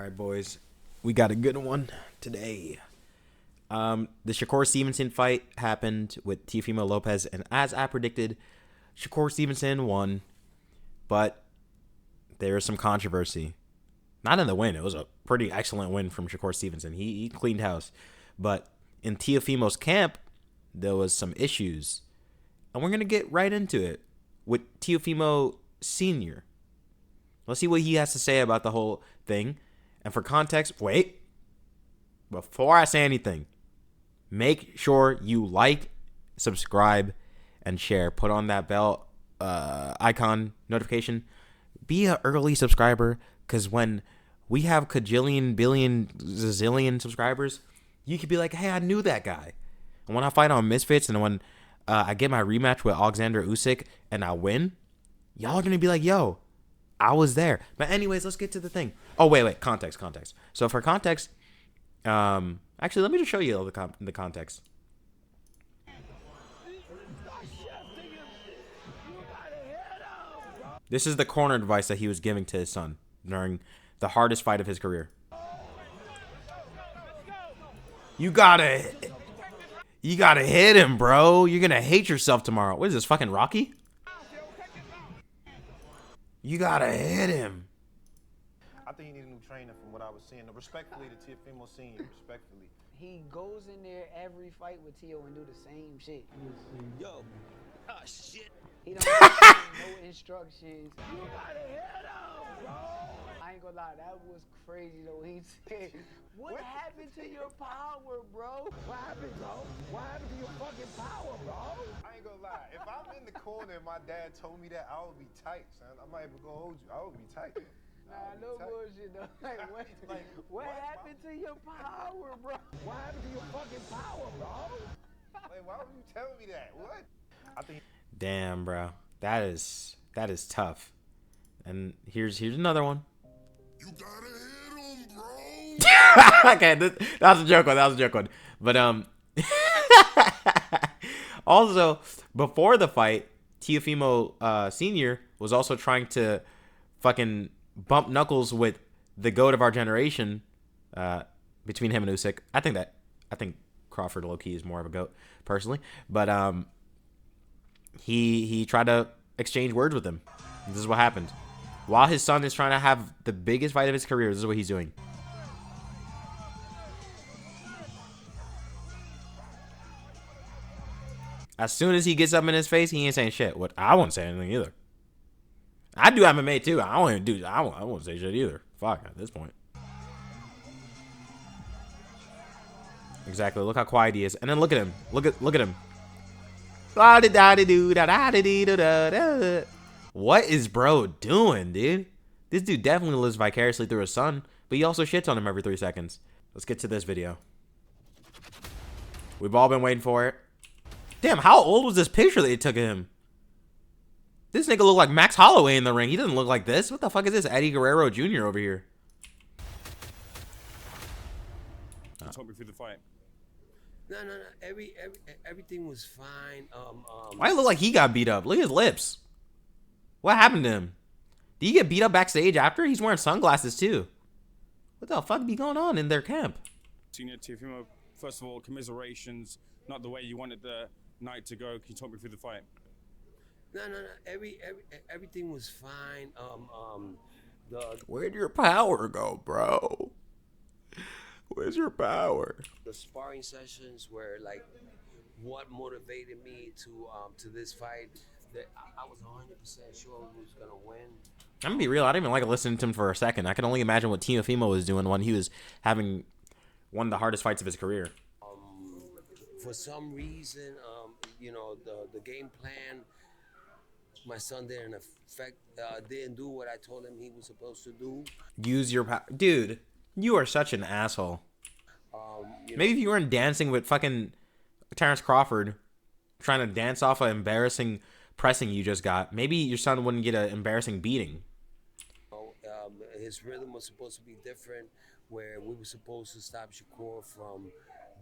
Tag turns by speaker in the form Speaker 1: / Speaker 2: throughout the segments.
Speaker 1: right, boys. We got a good one today. The Shakur Stevenson fight happened with Teofimo Lopez, and as I predicted, Shakur Stevenson won, but there is some controversy. Not in the win. It was a pretty excellent win from Shakur Stevenson. He cleaned house. But in Teofimo's camp, there was some issues. And we're going to get right into it with Teofimo Sr. Let's see what he has to say about the whole thing. And for context, wait. Before I say anything, make sure you like, subscribe, and share. Put on that bell icon notification. Be an early subscriber, because when we have kajillion, billion, zillion subscribers, you could be like, hey, I knew that guy. And when I fight on Misfits and when I get my rematch with Alexander Usyk and I win, y'all are going to be like, yo, I was there. But anyways, let's get to the thing. Oh, wait. Context. So for context, actually, let me just show you the context. This is the corner advice that he was giving to his son during the hardest fight of his career. You gotta hit him, bro. You're gonna hate yourself tomorrow. What is this, fucking Rocky? You gotta hit him.
Speaker 2: I think he needs a new trainer from what I was seeing. Respectfully to Teofimo Senior, respectfully.
Speaker 3: He goes in there every fight with Teo and do the same shit.
Speaker 4: Yo. Oh, shit.
Speaker 3: He don't have no instructions. You gotta hit him, bro. I ain't gonna lie, that was crazy though. He said, what happened to your power, bro?
Speaker 2: What happened, bro? What happened to your fucking power, bro? I ain't gonna lie. If I'm in the corner and my dad told me that, I would be tight, son. I'm not even gonna hold you. I would be tight.
Speaker 3: Nah, no bullshit though. What happened to your power, bro?
Speaker 2: What happened to your fucking power, bro? Like, why would you tell me that? What? I think.
Speaker 1: Damn, bro. That is tough. And here's another one.
Speaker 4: You gotta hit him, bro.
Speaker 1: Okay, that was a joke one. But also before the fight, Teofimo Senior was also trying to fucking bump knuckles with the GOAT of our generation. Between him and Usyk, I think Crawford low-key is more of a GOAT personally, but he tried to exchange words with him. This is what happened. While his son is trying to have the biggest fight of his career, this is what he's doing. As soon as he gets up in his face, he ain't saying shit. What? I won't say anything either. I do MMA too. I won't say shit either. Fuck, at this point. Exactly. Look how quiet he is. And then look at him. Look at him. What is bro doing, dude? This dude definitely lives vicariously through his son, but he also shits on him every 3 seconds. Let's get to this video. We've all been waiting for it. Damn, how old was this picture that they took of him? This nigga looked like Max Holloway in the ring. He doesn't look like this. What the fuck is this? Eddie Guerrero Jr. over here.
Speaker 5: Talk me through the fight.
Speaker 4: No. Everything was fine.
Speaker 1: Why it look like he got beat up? Look at his lips. What happened to him? Did he get beat up backstage after? He's wearing sunglasses too. What the fuck be going on in their camp?
Speaker 5: Senior Teofimo, first of all, commiserations. Not the way you wanted the night to go. Can you talk me through the fight?
Speaker 4: No. Everything was fine.
Speaker 1: Where'd your power go, bro? Where's your power?
Speaker 4: The sparring sessions were like what motivated me to this fight. That I was 100% sure we was gonna win.
Speaker 1: I'm gonna be real. I didn't even like listening to him for a second. I can only imagine what Teofimo was doing when he was having one of the hardest fights of his career.
Speaker 4: For some reason, the game plan, my son didn't do what I told him he was supposed to do.
Speaker 1: Use your power, dude. You are such an asshole. Maybe if you weren't dancing with fucking Terrence Crawford, trying to dance off an embarrassing pressing you just got, maybe your son wouldn't get an embarrassing beating.
Speaker 4: His rhythm was supposed to be different, where we were supposed to stop Shakur from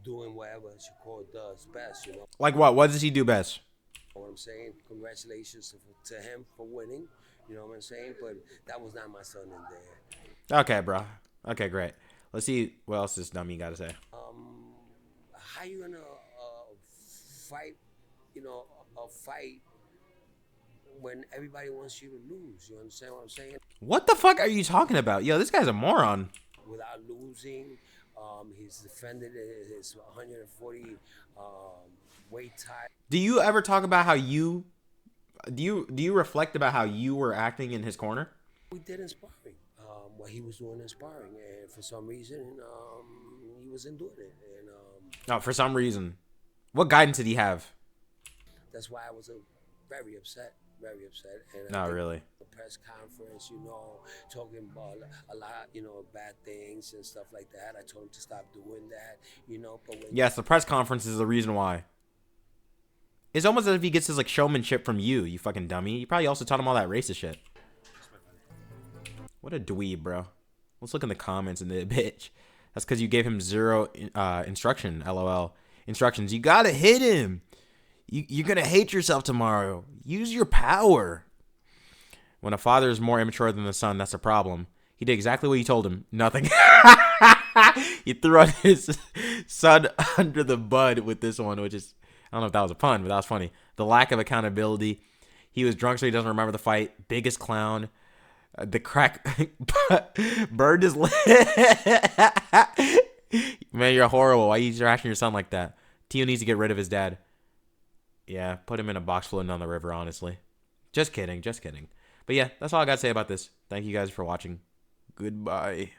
Speaker 4: doing whatever Shakur does best, you know.
Speaker 1: Like what? What does he do best?
Speaker 4: You know what I'm saying? Congratulations to him for winning. You know what I'm saying? But that was not my son in there.
Speaker 1: Okay, bro. Okay, great. Let's see what else this dummy got to say.
Speaker 4: How you gonna fight? You know, a fight when everybody wants you to lose. You understand what I'm saying?
Speaker 1: What the fuck are you talking about? Yo, this guy's a moron.
Speaker 4: Without losing, he's defended his 140 weight title.
Speaker 1: Do you ever talk about how you do you reflect about how you were acting in his corner?
Speaker 4: We did in sparring, what he was doing in sparring, and for some reason, he wasn't doing it, and
Speaker 1: No, for some reason. What guidance did he have?
Speaker 4: that's why I was very upset, And
Speaker 1: Not really.
Speaker 4: The press conference, talking about a lot, bad things and stuff like that. I told him to stop doing that, But when
Speaker 1: Yes, the press conference is the reason why. It's almost as if he gets his like showmanship from you, you fucking dummy. You probably also taught him all that racist shit. What a dweeb, bro. Let's look in the comments and the bitch. That's because you gave him zero instruction, LOL. Instructions. You gotta hit him. You're gonna hate yourself tomorrow. Use your power. When a father is more immature than the son, that's a problem. He did exactly what you told him. Nothing. He threw out his son under the bud with this one, which is, I don't know if that was a pun, but that was funny. The lack of accountability. He was drunk, so he doesn't remember the fight. Biggest clown. The crack burned his leg. Man, you're horrible. Why are you trashing your son like that? Tio needs to get rid of his dad. Yeah, put him in a box floating down the river, honestly. Just kidding. But yeah, that's all I got to say about this. Thank you guys for watching. Goodbye.